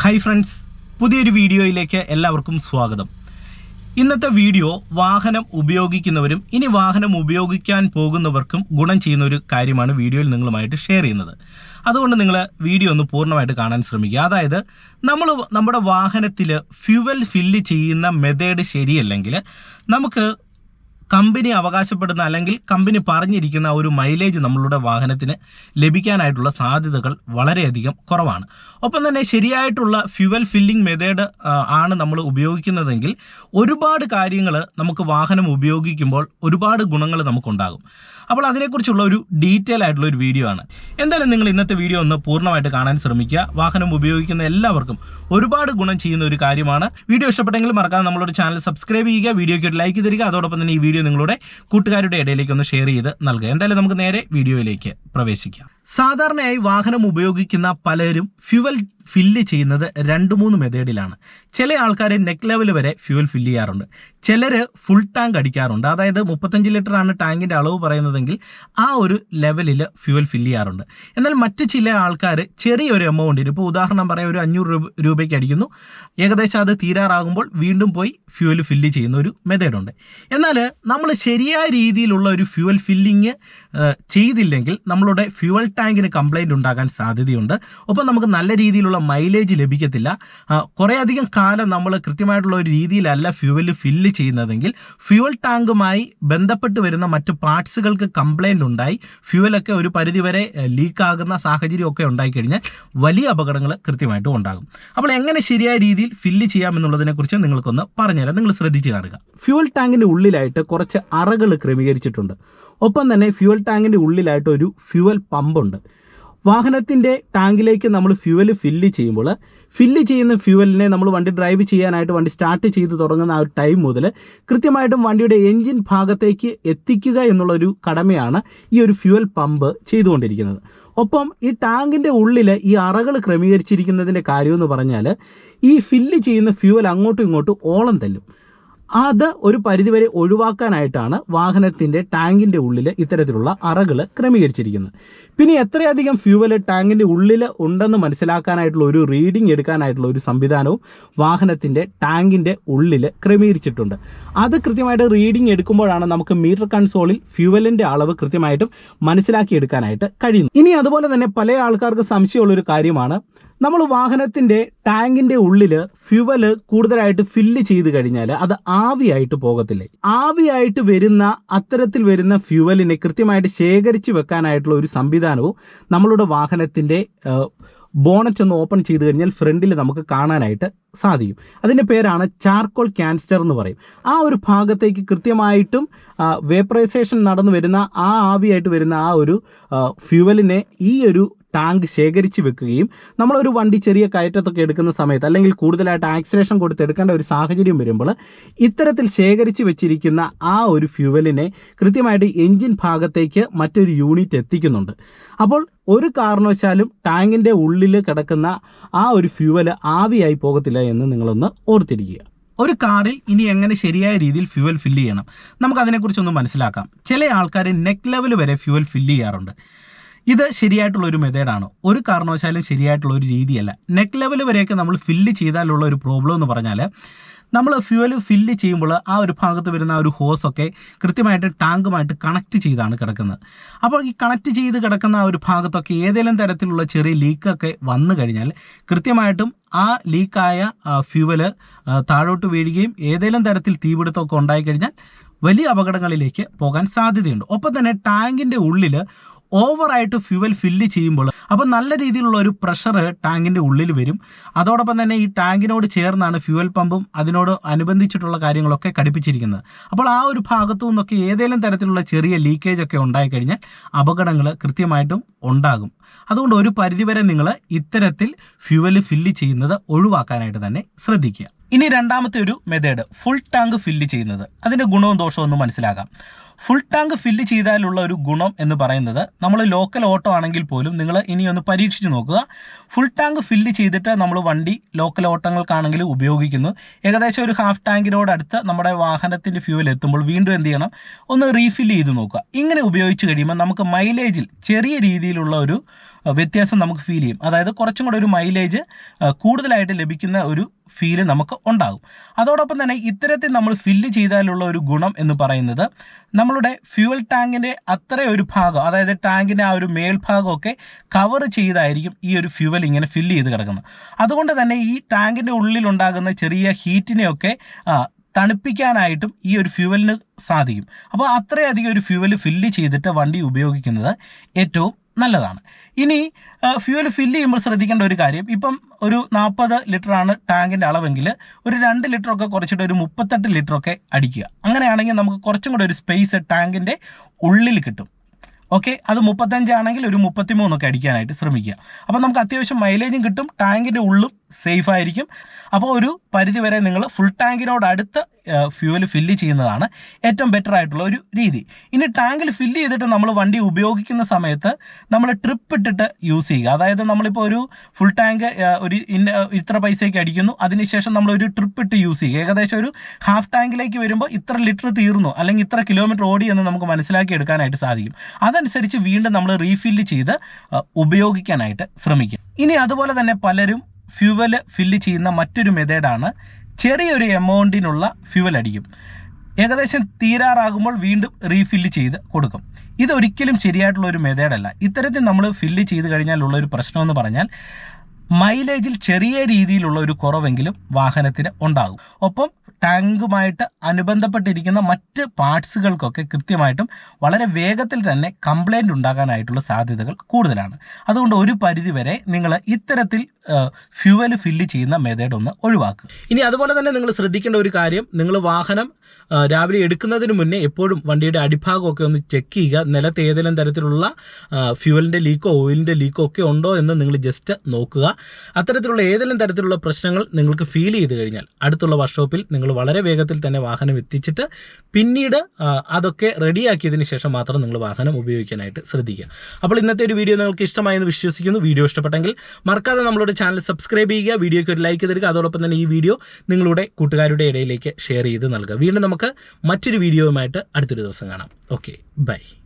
Hi friends, പുതിയൊരു വീഡിയോയിലേക്ക് എല്ലാവർക്കും സ്വാഗതം. ഇന്നത്തെ വീഡിയോ വാഹനം ഉപയോഗിക്കുന്നവരും ഇനി വാഹനം ഉപയോഗിക്കാൻ പോകുന്നവർക്കും ഗുണം ചെയ്യുന്ന ഒരു കാര്യമാണ് വീഡിയോയിൽ നിങ്ങളുമായിട്ട് ഷെയർ ചെയ്യുന്നത്. അതുകൊണ്ട് നിങ്ങൾ വീഡിയോ ഒന്ന് പൂർണ്ണമായിട്ട് കാണാൻ ശ്രമിക്കുക. അതായത് നമ്മുടെ വാഹനത്തിൽ ഫ്യൂവൽ ഫില്ല് ചെയ്യുന്ന മെത്തേഡ് ശരിയല്ലെങ്കിൽ നമുക്ക് കമ്പനി അവകാശപ്പെടുന്ന അല്ലെങ്കിൽ കമ്പനി പറഞ്ഞിരിക്കുന്ന ഒരു മൈലേജ് നമ്മളുടെ വാഹനത്തിന് ലഭിക്കാനായിട്ടുള്ള സാധ്യതകൾ വളരെയധികം കുറവാണ്. ഒപ്പം തന്നെ ശരിയായിട്ടുള്ള ഫ്യൂവൽ ഫില്ലിംഗ് മെത്തേഡ് ആണ് നമ്മൾ ഉപയോഗിക്കുന്നതെങ്കിൽ ഒരുപാട് കാര്യങ്ങൾ നമുക്ക് വാഹനം ഉപയോഗിക്കുമ്പോൾ ഒരുപാട് ഗുണങ്ങൾ നമുക്കുണ്ടാകും. അപ്പോൾ അതിനെക്കുറിച്ചുള്ള ഒരു ഡീറ്റെയിൽ ആയിട്ടുള്ള ഒരു വീഡിയോ ആണ്. എന്തായാലും നിങ്ങൾ ഇന്നത്തെ വീഡിയോ ഒന്ന് പൂർണ്ണമായിട്ട് കാണാൻ ശ്രമിക്കുക. വാഹനം ഉപയോഗിക്കുന്ന എല്ലാവർക്കും ഒരുപാട് ഗുണം ചെയ്യുന്ന ഒരു കാര്യമാണ്. വീഡിയോ ഇഷ്ടപ്പെട്ടെങ്കിൽ മറക്കാതെ നമ്മളൊരു ചാനൽ സബ്സ്ക്രൈബ് ചെയ്യുക, വീഡിയോയ്ക്ക് ഒരു ലൈക്ക് തരിക, അതോടൊപ്പം തന്നെ ഈ വീഡിയോ നിങ്ങളുടെ കൂട്ടുകാരുടെ ഇടയിലേക്ക് ഒന്ന് ഷെയർ ചെയ്ത് നൽകുക. എന്തായാലും നമുക്ക് നേരെ വീഡിയോയിലേക്ക് പ്രവേശിക്കാം. സാധാരണയായി വാഹനം ഉപയോഗിക്കുന്ന പലരും ഫ്യൂവൽ ഫില്ല് ചെയ്യുന്നത് 2-3 മെത്തേഡിലാണ്. ചില ആൾക്കാർ നെക്ക് ലെവൽ വരെ ഫ്യൂവൽ ഫില്ല് ചെയ്യാറുണ്ട്. ചിലർ ഫുൾ ടാങ്ക് അടിക്കാറുണ്ട്. അതായത് 35 ലിറ്ററാണ് ടാങ്കിൻ്റെ അളവ് പറയുന്നതെങ്കിൽ ആ ഒരു ലെവലിൽ ഫ്യൂവൽ ഫില്ല് ചെയ്യാറുണ്ട്. എന്നാൽ മറ്റ് ചില ആൾക്കാർ ചെറിയൊരു എമൗണ്ടിന്, ഇപ്പോൾ ഉദാഹരണം പറയാം, ഒരു 500 രൂപയ്ക്ക് അടിക്കുന്നു, ഏകദേശം അത് തീരാറാകുമ്പോൾ വീണ്ടും പോയി ഫ്യൂവൽ ഫില്ല് ചെയ്യുന്ന ഒരു മെത്തേഡുണ്ട്. എന്നാൽ നമ്മൾ ശരിയായ രീതിയിലുള്ള ഒരു ഫ്യൂവൽ ഫില്ലിങ് ചെയ്തില്ലെങ്കിൽ നമ്മളുടെ ഫ്യൂവൽ ടാങ്കിന് കംപ്ലൈൻറ്റ് ഉണ്ടാകാൻ സാധ്യതയുണ്ട്. ഒപ്പം നമുക്ക് നല്ല രീതിയിലുള്ള മൈലേജ് ലഭിക്കത്തില്ല. കുറേയധികം കാലം നമ്മൾ കൃത്യമായിട്ടുള്ള ഒരു രീതിയിലല്ല ഫ്യൂവൽ ഫില്ല് ചെയ്യുന്നതെങ്കിൽ ഫ്യൂവൽ ടാങ്കുമായി ബന്ധപ്പെട്ട് വരുന്ന മറ്റ് പാർട്സുകൾക്ക് കംപ്ലൈൻറ്റ് ഉണ്ടായി ഫ്യൂവലൊക്കെ ഒരു പരിധിവരെ ലീക്കാകുന്ന സാഹചര്യമൊക്കെ ഉണ്ടായിക്കഴിഞ്ഞാൽ വലിയ അപകടങ്ങൾ കൃത്യമായിട്ടും ഉണ്ടാകും. അപ്പോൾ എങ്ങനെ ശരിയായ രീതിയിൽ ഫില്ല് ചെയ്യാമെന്നുള്ളതിനെക്കുറിച്ച് നിങ്ങൾക്കൊന്ന് പറഞ്ഞുതരാം. നിങ്ങൾ ശ്രദ്ധിച്ച് കാണുക. ഫ്യൂവൽ ടാങ്കിൻ്റെ ഉള്ളിലായിട്ട് കുറച്ച് അറകൾ ക്രമീകരിച്ചിട്ടുണ്ട്. ഒപ്പം തന്നെ ഫ്യൂവൽ ടാങ്കിൻ്റെ ഉള്ളിലായിട്ട് ഒരു ഫ്യൂവൽ പമ്പുണ്ട്. വാഹനത്തിൻ്റെ ടാങ്കിലേക്ക് നമ്മൾ ഫ്യൂവൽ ഫില്ല് ചെയ്യുമ്പോൾ ഫില്ല് ചെയ്യുന്ന ഫ്യൂവലിനെ നമ്മൾ വണ്ടി ഡ്രൈവ് ചെയ്യാനായിട്ട് വണ്ടി സ്റ്റാർട്ട് ചെയ്ത് തുടങ്ങുന്ന ആ ഒരു ടൈം മുതൽ കൃത്യമായിട്ടും വണ്ടിയുടെ എൻജിൻ ഭാഗത്തേക്ക് എത്തിക്കുക എന്നുള്ളൊരു കടമയാണ് ഈ ഒരു ഫ്യൂവൽ പമ്പ് ചെയ്തുകൊണ്ടിരിക്കുന്നത്. ഒപ്പം ഈ ടാങ്കിൻ്റെ ഉള്ളിൽ ഈ അറകൾ ക്രമീകരിച്ചിരിക്കുന്നതിൻ്റെ കാര്യമെന്ന് പറഞ്ഞാൽ ഈ ഫില്ല് ചെയ്യുന്ന ഫ്യൂവൽ അങ്ങോട്ടും ഇങ്ങോട്ടും ഓളം തല്ലും. അത് ഒരു പരിധിവരെ ഒഴിവാക്കാനായിട്ടാണ് വാഹനത്തിൻ്റെ ടാങ്കിൻ്റെ ഉള്ളിൽ ഇത്തരത്തിലുള്ള അറകൾ ക്രമീകരിച്ചിരിക്കുന്നത്. പിന്നെ എത്രയധികം ഫ്യൂവൽ ടാങ്കിൻ്റെ ഉള്ളിൽ ഉണ്ടെന്ന് മനസ്സിലാക്കാനായിട്ടുള്ള ഒരു റീഡിംഗ് എടുക്കാനായിട്ടുള്ള ഒരു സംവിധാനവും വാഹനത്തിൻ്റെ ടാങ്കിൻ്റെ ഉള്ളിൽ ക്രമീകരിച്ചിട്ടുണ്ട്. അത് കൃത്യമായിട്ട് റീഡിംഗ് എടുക്കുമ്പോഴാണ് നമുക്ക് മീറ്റർ കൺസോളിൽ ഫ്യൂവലിൻ്റെ അളവ് കൃത്യമായിട്ടും മനസ്സിലാക്കിയെടുക്കാനായിട്ട് കഴിയുന്നു. ഇനി അതുപോലെ തന്നെ പല ആൾക്കാർക്ക് സംശയമുള്ളൊരു കാര്യമാണ്, നമ്മൾ വാഹനത്തിൻ്റെ ടാങ്കിൻ്റെ ഉള്ളിൽ ഫ്യൂവൽ കൂടുതലായിട്ട് ഫില്ല് ചെയ്ത് കഴിഞ്ഞാൽ അത് ആവിയായിട്ട് പോകത്തില്ലേ? ആവിയായിട്ട് വരുന്ന അത്തരത്തിൽ വരുന്ന ഫ്യൂവലിനെ കൃത്യമായിട്ട് ശേഖരിച്ച് വെക്കാനായിട്ടുള്ള ഒരു സംവിധാനവും നമ്മളുടെ വാഹനത്തിൻ്റെ ബോണറ്റ് ഒന്ന് ഓപ്പൺ ചെയ്ത് കഴിഞ്ഞാൽ ഫ്രണ്ടിൽ നമുക്ക് കാണാനായിട്ട് സാധിക്കും. അതിൻ്റെ പേരാണ് ചാർക്കോൾ ക്യാൻസ്റ്റർ എന്ന് പറയും. ആ ഒരു ഭാഗത്തേക്ക് കൃത്യമായിട്ടും വേപ്പറൈസേഷൻ നടന്നു വരുന്ന ആ ആവിയായിട്ട് വരുന്ന ആ ഒരു ഫ്യൂവലിനെ ഈ ഒരു ടാങ്ക് ശേഖരിച്ച് വെക്കുകയും നമ്മളൊരു വണ്ടി ചെറിയ കയറ്റത്തൊക്കെ എടുക്കുന്ന സമയത്ത് അല്ലെങ്കിൽ കൂടുതലായിട്ട് ആക്സിലേഷൻ കൊടുത്ത് എടുക്കേണ്ട ഒരു സാഹചര്യം വരുമ്പോൾ ഇത്തരത്തിൽ ശേഖരിച്ച് വെച്ചിരിക്കുന്ന ആ ഒരു ഫ്യൂവലിനെ കൃത്യമായിട്ട് എൻജിൻ ഭാഗത്തേക്ക് മറ്റൊരു യൂണിറ്റ് എത്തിക്കുന്നുണ്ട്. അപ്പോൾ ഒരു കാരണവശാലും ടാങ്കിൻ്റെ ഉള്ളിൽ കിടക്കുന്ന ആ ഒരു ഫ്യൂവൽ ആവിയായി പോകത്തില്ല എന്ന് നിങ്ങളൊന്ന് ഓർത്തിരിക്കുക. ഒരു കാറിൽ ഇനി എങ്ങനെ ശരിയായ രീതിയിൽ ഫ്യൂവൽ ഫില്ല് ചെയ്യണം നമുക്കതിനെക്കുറിച്ചൊന്ന് മനസ്സിലാക്കാം. ചില ആൾക്കാർ നെക്ക് ലെവൽ വരെ ഫ്യൂവൽ ഫില്ല് ചെയ്യാറുണ്ട്. ഇത് ശരിയായിട്ടുള്ളൊരു മെത്തേഡാണ്. ഒരു കാരണവശാലും ശരിയായിട്ടുള്ളൊരു രീതിയല്ല. നെക്ക് ലെവൽ വരെയൊക്കെ നമ്മൾ ഫില്ല് ചെയ്താലുള്ള ഒരു പ്രോബ്ലം എന്ന് പറഞ്ഞാൽ നമ്മൾ ഫ്യൂവൽ ഫില്ല് ചെയ്യുമ്പോൾ ആ ഒരു ഭാഗത്ത് വരുന്ന ആ ഒരു ഹോസൊക്കെ കൃത്യമായിട്ട് ടാങ്കുമായിട്ട് കണക്ട് ചെയ്താണ് കിടക്കുന്നത്. അപ്പോൾ ഈ കണക്ട് ചെയ്ത് കിടക്കുന്ന ആ ഒരു ഭാഗത്തൊക്കെ ഏതെങ്കിലും തരത്തിലുള്ള ചെറിയ ലീക്കൊക്കെ വന്നു കഴിഞ്ഞാൽ കൃത്യമായിട്ടും ആ ലീക്കായ ഫ്യൂവൽ താഴോട്ട് വീഴുകയും ഏതെങ്കിലും തരത്തിൽ തീപിടുത്തമൊക്കെ ഉണ്ടായിക്കഴിഞ്ഞാൽ വലിയ അപകടങ്ങളിലേക്ക് പോകാൻ സാധ്യതയുണ്ട്. ഒപ്പം തന്നെ ടാങ്കിൻ്റെ ഉള്ളിൽ ഓവറായിട്ട് ഫ്യൂവൽ ഫില്ല് ചെയ്യുമ്പോൾ അപ്പോൾ നല്ല രീതിയിലുള്ള ഒരു പ്രഷർ ടാങ്കിൻ്റെ ഉള്ളിൽ വരും. അതോടൊപ്പം തന്നെ ഈ ടാങ്കിനോട് ചേർന്നാണ് ഫ്യൂവൽ പമ്പും അതിനോട് അനുബന്ധിച്ചിട്ടുള്ള കാര്യങ്ങളൊക്കെ ഘടിപ്പിച്ചിരിക്കുന്നത്. അപ്പോൾ ആ ഒരു ഭാഗത്തു നിന്നൊക്കെ ഏതെങ്കിലും തരത്തിലുള്ള ചെറിയ ലീക്കേജ് ഒക്കെ ഉണ്ടായിക്കഴിഞ്ഞാൽ അപകടങ്ങൾ കൃത്യമായിട്ടും ഉണ്ടാകും. അതുകൊണ്ട് ഒരു പരിധിവരെ നിങ്ങൾ ഇത്തരത്തിൽ ഫ്യൂവൽ ഫില്ല് ചെയ്യുന്നത് ഒഴിവാക്കാനായിട്ട് തന്നെ ശ്രദ്ധിക്കുക. ഇനി രണ്ടാമത്തെ ഒരു മെത്തേഡ് ഫുൾ ടാങ്ക് ഫില്ല് ചെയ്യുന്നത്. അതിൻ്റെ ഗുണവും ദോഷവും ഒന്ന് മനസ്സിലാക്കാം. ഫുൾ ടാങ്ക് ഫില്ല് ചെയ്താലുള്ള ഒരു ഗുണം എന്ന് പറയുന്നത്, നമ്മൾ ലോക്കൽ ഓട്ടോ ആണെങ്കിൽ പോലും നിങ്ങൾ ഇനി ഒന്ന് പരീക്ഷിച്ച് നോക്കുക. ഫുൾ ടാങ്ക് ഫില്ല് ചെയ്തിട്ട് നമ്മൾ വണ്ടി ലോക്കൽ ഓട്ടങ്ങൾക്കാണെങ്കിൽ ഉപയോഗിക്കുന്നു. ഏകദേശം ഒരു ഹാഫ് ടാങ്കിനോടടുത്ത് നമ്മുടെ വാഹനത്തിൻ്റെ ഫ്യൂവൽ എത്തുമ്പോൾ വീണ്ടും എന്ത് ചെയ്യണം, ഒന്ന് റീഫില്ല് ചെയ്ത് നോക്കുക. ഇങ്ങനെ ഉപയോഗിച്ച് കഴിയുമ്പോൾ നമുക്ക് മൈലേജിൽ ചെറിയ രീതിയിലുള്ള ഒരു വ്യത്യാസം നമുക്ക് ഫീൽ ചെയ്യും. അതായത് കുറച്ചും കൂടെ ഒരു മൈലേജ് കൂടുതലായിട്ട് ലഭിക്കുന്ന ഒരു ഫീല് നമുക്ക് ഉണ്ടാകും. അതോടൊപ്പം തന്നെ ഇത്തരത്തിൽ നമ്മൾ ഫില്ല് ചെയ്താലുള്ള ഒരു ഗുണം എന്ന് പറയുന്നത്, നമ്മളുടെ ഫ്യൂവൽ ടാങ്കിൻ്റെ അത്ര ഒരു ഭാഗം, അതായത് ടാങ്കിൻ്റെ ആ ഒരു മേൽഭാഗമൊക്കെ കവർ ചെയ്തായിരിക്കും ഈ ഒരു ഫ്യൂവൽ ഇങ്ങനെ ഫില്ല് ചെയ്ത് കിടക്കുന്നത്. അതുകൊണ്ട് തന്നെ ഈ ടാങ്കിൻ്റെ ഉള്ളിലുണ്ടാകുന്ന ചെറിയ ഹീറ്റിനെയൊക്കെ തണുപ്പിക്കാനായിട്ടും ഈ ഒരു ഫ്യൂവലിന് സാധിക്കും. അപ്പോൾ അത്രയധികം ഒരു ഫ്യൂവൽ ഫില്ല് ചെയ്തിട്ട് വണ്ടി ഉപയോഗിക്കുന്നത് ഏറ്റവും നല്ലതാണ്. ഇനി ഫ്യൂവൽ ഫില്ല് ചെയ്യുമ്പോൾ ശ്രദ്ധിക്കേണ്ട ഒരു കാര്യം, ഇപ്പം ഒരു 40 ലിറ്ററാണ് ടാങ്കിൻ്റെ അളവെങ്കിൽ ഒരു 2 ലിറ്ററൊക്കെ കുറച്ചിട്ട് ഒരു 38 ലിറ്ററൊക്കെ അടിക്കുക. അങ്ങനെയാണെങ്കിൽ നമുക്ക് കുറച്ചും കൂടെ ഒരു സ്പേസ് ടാങ്കിൻ്റെ ഉള്ളിൽ കിട്ടും. ഓക്കെ, അത് 35 ആണെങ്കിൽ ഒരു 33 ഒക്കെ അടിക്കാനായിട്ട് ശ്രമിക്കുക. അപ്പോൾ നമുക്ക് അത്യാവശ്യം മൈലേജും കിട്ടും, ടാങ്കിൻ്റെ ഉള്ളും സേഫ് ആയിരിക്കും. അപ്പോൾ ഒരു പരിധി വരെ നിങ്ങൾ ഫുൾ ടാങ്കിനോടടുത്ത് ഫ്യൂവൽ ഫില്ല് ചെയ്യുന്നതാണ് ഏറ്റവും ബെറ്റർ ആയിട്ടുള്ള ഒരു രീതി. ഇനി ടാങ്കിൽ ഫില്ല് ചെയ്തിട്ട് നമ്മൾ വണ്ടി ഉപയോഗിക്കുന്ന സമയത്ത് നമ്മൾ ട്രിപ്പ് ഇട്ടിട്ട് യൂസ് ചെയ്യുക. അതായത് നമ്മളിപ്പോൾ ഒരു ഫുൾ ടാങ്ക് ഒരു ഇത്ര പൈസയ്ക്ക് അടിക്കുന്നു, അതിനുശേഷം നമ്മൾ ഒരു ട്രിപ്പ് ഇട്ട് യൂസ് ചെയ്യുക. ഏകദേശം ഒരു ഹാഫ് ടാങ്കിലേക്ക് വരുമ്പോൾ ഇത്ര ലിറ്റർ തീർന്നു അല്ലെങ്കിൽ ഇത്ര കിലോമീറ്റർ ഓടി എന്ന് നമുക്ക് മനസ്സിലാക്കി എടുക്കാനായിട്ട് സാധിക്കും. അതനുസരിച്ച് വീണ്ടും നമ്മൾ റീഫില്ല് ചെയ്ത് ഉപയോഗിക്കാനായിട്ട് ശ്രമിക്കുക. ഇനി അതുപോലെ തന്നെ പലരും ഫ്യൂവൽ ഫില്ല് ചെയ്യുന്ന മറ്റൊരു മെത്തേഡാണ്, ചെറിയൊരു എമൗണ്ടിനുള്ള ഫ്യൂവൽ അടിക്കും. ഏകദേശം തീരാറാകുമ്പോൾ വീണ്ടും റീഫില്ല് ചെയ്ത് കൊടുക്കും. ഇതൊരിക്കലും ശരിയായിട്ടുള്ള ഒരു മെത്തേഡല്ല. ഇത്തരത്തിൽ നമ്മൾ ഫില്ല് ചെയ്ത് കഴിഞ്ഞാലുള്ള ഒരു പ്രശ്നമെന്ന് പറഞ്ഞാൽ മൈലേജിൽ ചെറിയ രീതിയിലുള്ള ഒരു കുറവെങ്കിലും വാഹനത്തിന് ഉണ്ടാകും. ഒപ്പം ടാങ്കുമായിട്ട് അനുബന്ധപ്പെട്ടിരിക്കുന്ന മറ്റ് പാർട്സുകൾക്കൊക്കെ കൃത്യമായിട്ടും വളരെ വേഗത്തിൽ തന്നെ കംപ്ലൈൻറ്റ് ഉണ്ടാകാനായിട്ടുള്ള സാധ്യതകൾ കൂടുതലാണ്. അതുകൊണ്ട് ഒരു പരിധി വരെ നിങ്ങൾ ഇത്തരത്തിൽ ഫ്യൂവൽ ഫില്ല് ചെയ്യുന്ന മെത്തേഡ് ഒന്ന് ഒഴിവാക്കുക. ഇനി അതുപോലെ തന്നെ നിങ്ങൾ ശ്രദ്ധിക്കേണ്ട ഒരു കാര്യം, നിങ്ങൾ വാഹനം രാവിലെ എടുക്കുന്നതിന് മുന്നേ എപ്പോഴും വണ്ടിയുടെ അടിഭാഗമൊക്കെ ഒന്ന് ചെക്ക് ചെയ്യുക. നിലത്ത് ഏതെങ്കിലും തരത്തിലുള്ള ഫ്യൂവലിൻ്റെ ലീക്കോ ഓയിലിൻ്റെ ലീക്കോ ഒക്കെ ഉണ്ടോ എന്ന് നിങ്ങൾ ജസ്റ്റ് നോക്കുക. അത്തരത്തിലുള്ള ഏതെങ്കിലും തരത്തിലുള്ള പ്രശ്നങ്ങൾ നിങ്ങൾക്ക് ഫീൽ ചെയ്ത് കഴിഞ്ഞാൽ അടുത്തുള്ള വർക്ക്ഷോപ്പിൽ നിങ്ങൾ വളരെ വേഗത്തിൽ തന്നെ വാഹനം എത്തിച്ചിട്ട് പിന്നീട് അതൊക്കെ റെഡിയാക്കിയതിന് ശേഷം മാത്രം നിങ്ങൾ വാഹനം ഉപയോഗിക്കാനായിട്ട് ശ്രദ്ധിക്കുക. അപ്പോൾ ഇന്നത്തെ ഒരു വീഡിയോ നിങ്ങൾക്ക് ഇഷ്ടമായെന്ന് വിശ്വസിക്കുന്നു. വീഡിയോ ഇഷ്ടപ്പെട്ടെങ്കിൽ മറക്കാതെ നമ്മളുടെ ചാനൽ സബ്സ്ക്രൈബ് ചെയ്യുക, വീഡിയോയ്ക്ക് ഒരു ലൈക്ക് തരിക. അതോടൊപ്പം തന്നെ ഈ വീഡിയോ നിങ്ങളുടെ കൂട്ടുകാരുടെ ഇടയിലേക്ക് ഷെയർ ചെയ്ത് നൽകുക. വീണ്ടും നമുക്ക് മറ്റൊരു വീഡിയോയുമായിട്ട് അടുത്തൊരു ദിവസം കാണാം. Okay, by.